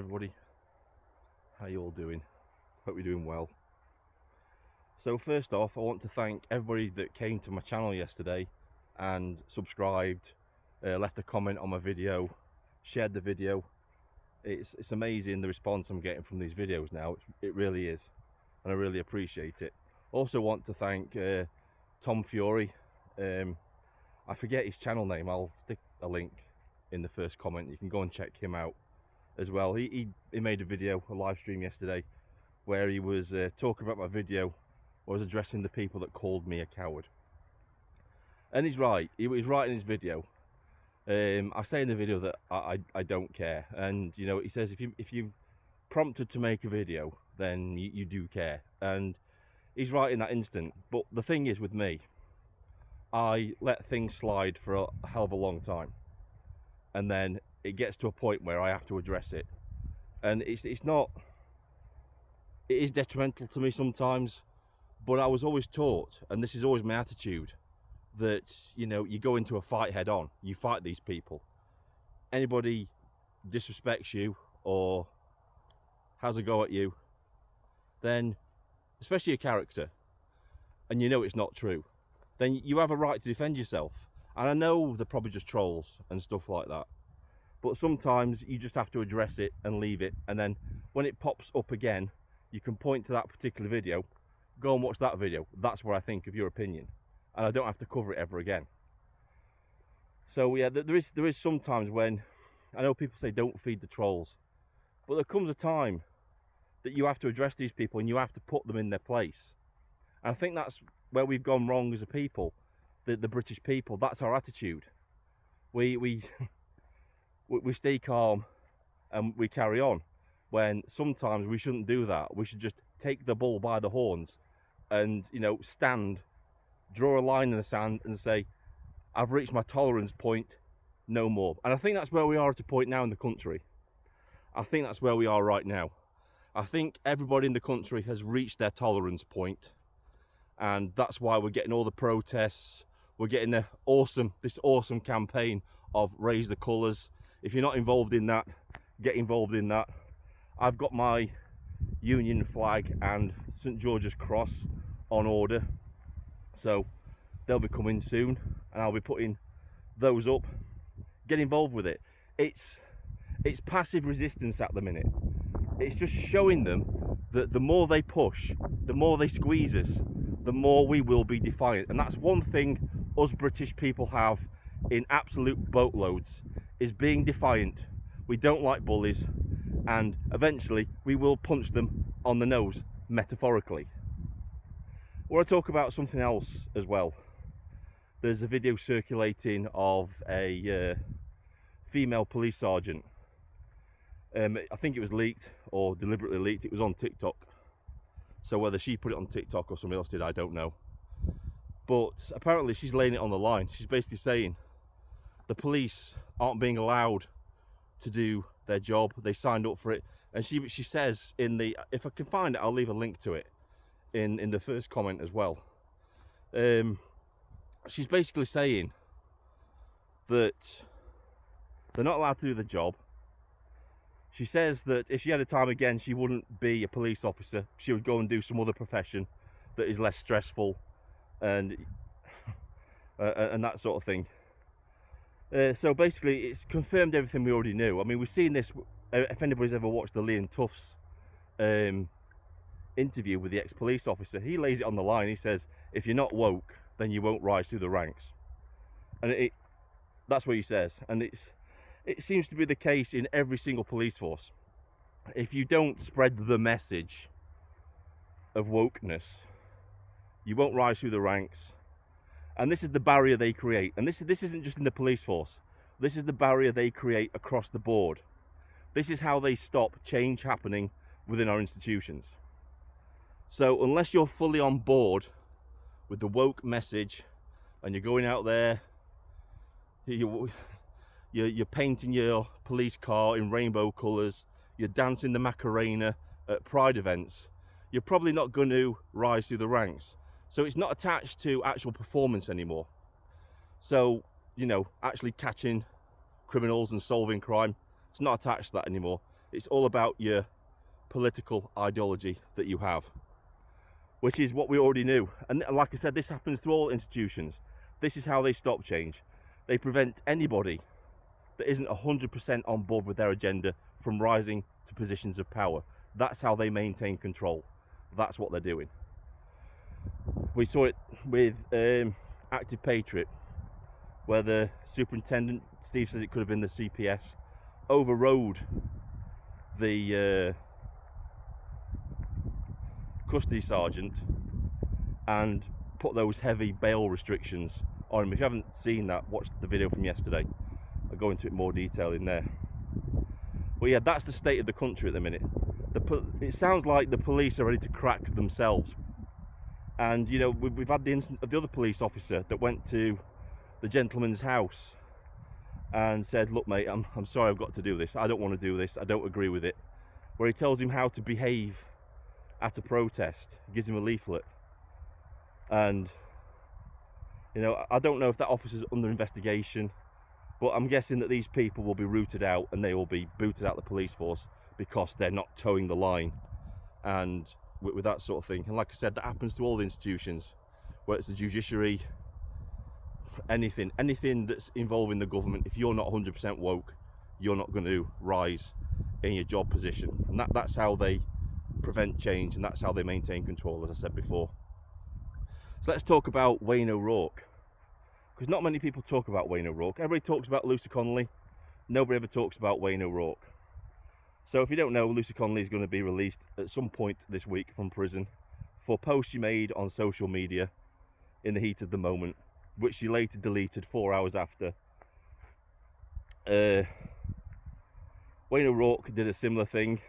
everybody. How you all doing? Hope you're doing well. So first off, I want to thank everybody that came to my channel yesterday and subscribed, left a comment on my video, shared the video. It's amazing the response I'm getting from these videos now. It really is, and I really appreciate it. Also want to thank Tom Fury. I forget his channel name. I'll stick a link in the first comment. You can go and check him out as well. He made a video, a live stream yesterday, where he was talking about my video. I was addressing the people that called me a coward, and he's right. He was right in his video. I say in the video that I don't care, and you know, he says if you prompted to make a video, then you do care, and he's right in that instant. But the thing is with me, I let things slide for a hell of a long time, and then it gets to a point where I have to address it, and it is detrimental to me sometimes. But I was always taught, and this is always my attitude, that you know, you go into a fight head on. You fight these people. Anybody disrespects you or has a go at you, then, especially your character, and you know it's not true, then you have a right to defend yourself. And I know they're probably just trolls and stuff like that, but sometimes you just have to address it and leave it, and then when it pops up again, you can point to that particular video, go and watch that video. That's what I think of your opinion, and I don't have to cover it ever again. So yeah, there is sometimes when I know people say don't feed the trolls, but there comes a time that you have to address these people and you have to put them in their place. And I think that's where we've gone wrong as a people, the British people. That's our attitude. We stay calm and we carry on, when sometimes we shouldn't do that. We should just take the bull by the horns and, you know, stand, draw a line in the sand and say, I've reached my tolerance point, no more. And I think that's where we are at a point now in the country. I think that's where we are right now. I think everybody in the country has reached their tolerance point, and that's why we're getting all the protests. We're getting this awesome campaign of Raise the Colours. If you're not involved in that, get involved in that. I've got my Union flag and St George's Cross on order, so they'll be coming soon, and I'll be putting those up. Get involved with it. It's passive resistance at the minute. It's just showing them that the more they push, the more they squeeze us, the more we will be defiant. And that's one thing us British people have in absolute boatloads, is being defiant. We don't like bullies, and eventually we will punch them on the nose, metaphorically. I want to talk about something else as well. There's a video circulating of a female police sergeant. I think it was leaked or deliberately leaked. It was on TikTok. So whether she put it on TikTok or somebody else did, I don't know. But apparently she's laying it on the line. She's basically saying the police aren't being allowed to do their job. They signed up for it. And she says in the, if I can find it, I'll leave a link to it in the first comment as well. She's basically saying that they're not allowed to do the job. She says that if she had a time again, she wouldn't be a police officer. She would go and do some other profession that is less stressful and that sort of thing. So basically, it's confirmed everything we already knew. I mean, we've seen this. If anybody's ever watched the Liam Tufts interview with the ex-police officer, he lays it on the line. He says, if you're not woke, then you won't rise through the ranks. And that's what he says. And it seems to be the case in every single police force. If you don't spread the message of wokeness, you won't rise through the ranks. And this is the barrier they create. And this isn't just in the police force. This is the barrier they create across the board. This is how they stop change happening within our institutions. So unless you're fully on board with the woke message and you're going out there, you're painting your police car in rainbow colours, you're dancing the Macarena at Pride events, you're probably not going to rise through the ranks. So it's not attached to actual performance anymore. So, you know, actually catching criminals and solving crime, it's not attached to that anymore. It's all about your political ideology that you have, which is what we already knew. And like I said, this happens to all institutions. This is how they stop change. They prevent anybody that isn't 100% on board with their agenda from rising to positions of power. That's how they maintain control. That's what they're doing. We saw it with Active Patriot, where the superintendent, Steve says it could have been the CPS, overrode the custody sergeant and put those heavy bail restrictions on him. If you haven't seen that, watch the video from yesterday. I'll go into it more detail in there. But yeah, that's the state of the country at the minute. It sounds like the police are ready to crack themselves. And you know, we've had the instance of the other police officer that went to the gentleman's house and said, look mate, I'm sorry I've got to do this. I don't want to do this. I don't agree with it. Where he tells him how to behave at a protest. He gives him a leaflet. And you know, I don't know if that officer's under investigation, but I'm guessing that these people will be rooted out and they will be booted out of the police force because they're not towing the line and with that sort of thing. And like I said, that happens to all the institutions, whether it's the judiciary, anything that's involving the government. If you're not 100% woke, you're not going to rise in your job position. And that's how they prevent change, and that's how they maintain control, as I said before. So let's talk about Wayne O'Rourke, because not many people talk about Wayne O'Rourke. Everybody talks about Lucy Connolly. Nobody ever talks about Wayne O'Rourke. So if you don't know, Lucy Connolly is going to be released at some point this week from prison for posts she made on social media in the heat of the moment, which she later deleted 4 hours after. Wayne O'Rourke did a similar thing.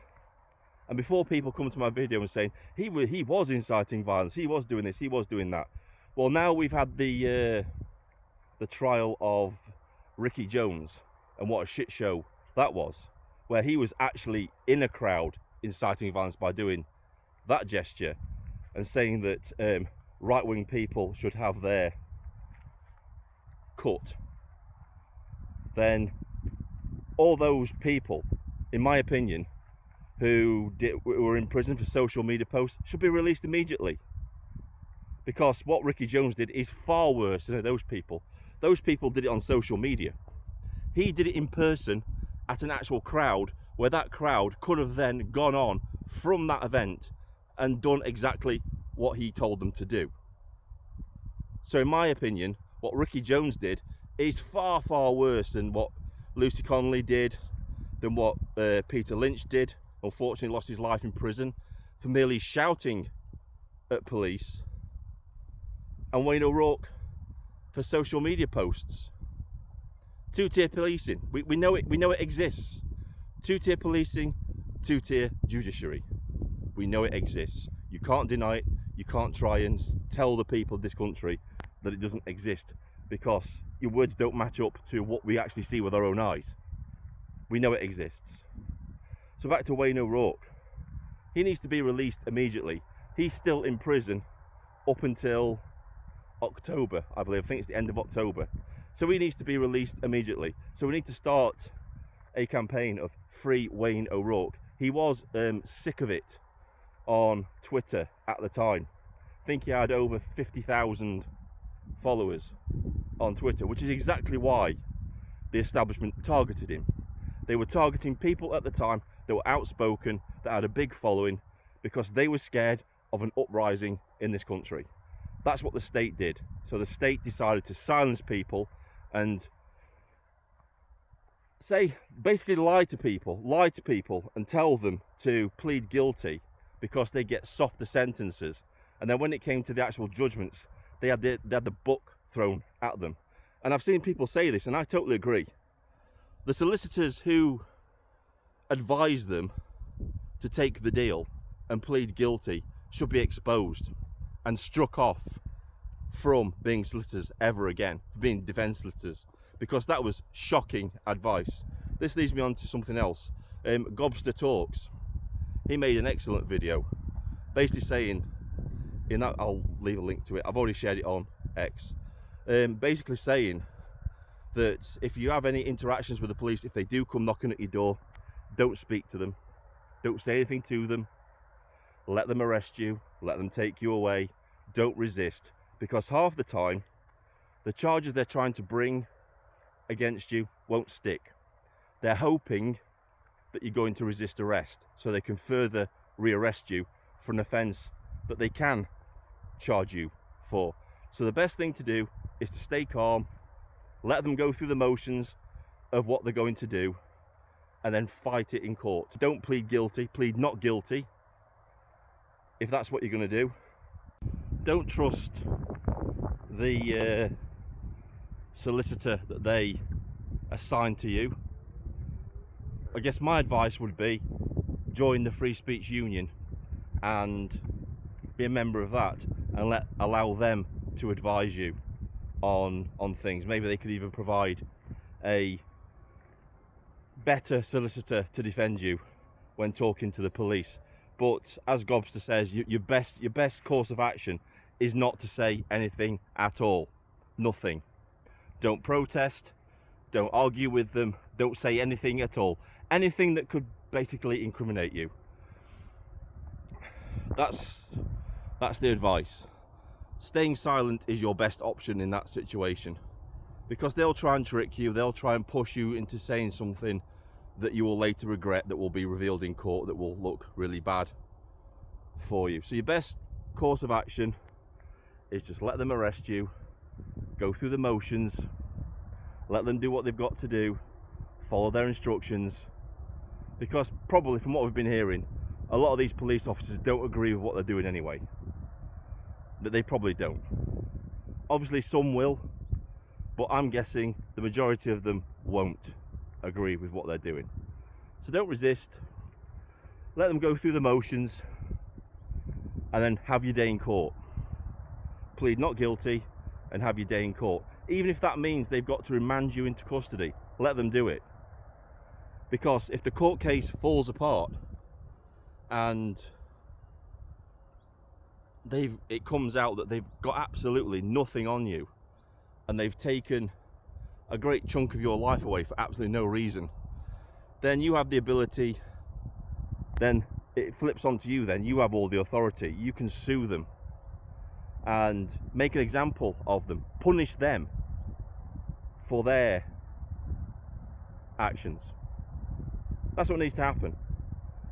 And before people come to my video and saying, he was inciting violence, he was doing this, he was doing that. Well, now we've had the trial of Ricky Jones, and what a shit show that was, where he was actually in a crowd inciting violence by doing that gesture and saying that right-wing people should have their cut. Then all those people, in my opinion, who were in prison for social media posts should be released immediately, because what Ricky Jones did is far worse than those people. Those people did it on social media. He did it in person at an actual crowd, where that crowd could have then gone on from that event and done exactly what he told them to do. So in my opinion, what Ricky Jones did is far, far worse than what Lucy Connolly did, than what Peter Lynch did. Unfortunately lost his life in prison for merely shouting at police. And Wayne O'Rourke for social media posts. Two-tier policing. We know it exists. Two-tier policing, two-tier judiciary. We know it exists. You can't deny it. You can't try and tell the people of this country that it doesn't exist, because your words don't match up to what we actually see with our own eyes. We know it exists. So back to Wayne O'Rourke. He needs to be released immediately. He's still in prison up until October, I believe. I think it's the end of October. So he needs to be released immediately. So we need to start a campaign of free Wayne O'Rourke. He was sick of it on Twitter at the time. I think he had over 50,000 followers on Twitter, which is exactly why the establishment targeted him. They were targeting people at the time that were outspoken, that had a big following, because they were scared of an uprising in this country. That's what the state did. So the state decided to silence people and basically lie to people and tell them to plead guilty because they get softer sentences. And then when it came to the actual judgments, they had the book thrown at them. And I've seen people say this, and I totally agree. The solicitors who advised them to take the deal and plead guilty should be exposed and struck off from being solicitors ever again, being defence solicitors, because that was shocking advice. This leads me on to something else. Gobster Talks, he made an excellent video basically saying, in that, I'll leave a link to it, I've already shared it on X, basically saying that if you have any interactions with the police, if they do come knocking at your door, don't speak to them, don't say anything to them, let them arrest you, let them take you away, don't resist, because half the time the charges they're trying to bring against you won't stick. They're hoping that you're going to resist arrest so they can further rearrest you for an offence that they can charge you for. So the best thing to do is to stay calm, let them go through the motions of what they're going to do, and then fight it in court. Don't plead guilty, plead not guilty if that's what you're going to do. Don't trust the solicitor that they assign to you. I guess my advice would be join the Free Speech Union and be a member of that, and allow them to advise you on things. Maybe they could even provide a better solicitor to defend you when talking to the police. But as Gobster says, your best course of action is not to say anything at all. Nothing. Don't protest, don't argue with them, don't say anything at all. Anything that could basically incriminate you. That's the advice. Staying silent is your best option in that situation, because they'll try and trick you, they'll try and push you into saying something that you will later regret, that will be revealed in court, that will look really bad for you. So your best course of action is just let them arrest you, go through the motions, let them do what they've got to do, follow their instructions, because probably from what we've been hearing, a lot of these police officers don't agree with what they're doing anyway. That they probably don't. Obviously some will, but I'm guessing the majority of them won't agree with what they're doing. So don't resist, let them go through the motions, and then have your day in court. Plead not guilty and have your day in court. Even if that means they've got to remand you into custody, let them do it. Because if the court case falls apart and it comes out that they've got absolutely nothing on you, and they've taken a great chunk of your life away for absolutely no reason, then you have the ability, then it flips onto you, then you have all the authority. You can sue them and make an example of them, punish them for their actions. That's what needs to happen.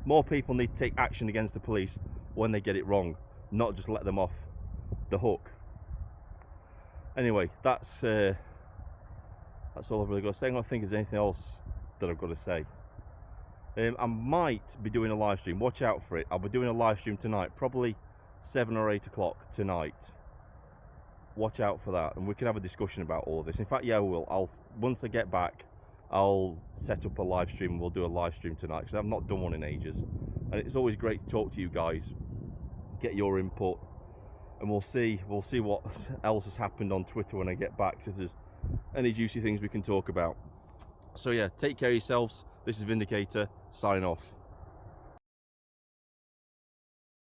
More people need to take action against the police when they get it wrong, not just let them off the hook. Anyway, that's all I've really got to say. I don't think there's anything else that I've got to say. I might be doing a live stream. Watch out for it. I'll be doing a live stream tonight, probably 7 or 8 o'clock tonight. Watch out for that, and we can have a discussion about all of this. In fact, yeah, once I get back, I'll set up a live stream. We'll do a live stream tonight, because I've not done one in ages, and it's always great to talk to you guys, get your input, and we'll see what else has happened on Twitter when I get back, so if there's any juicy things we can talk about. So yeah, take care of yourselves. This is Vindicator, signing off.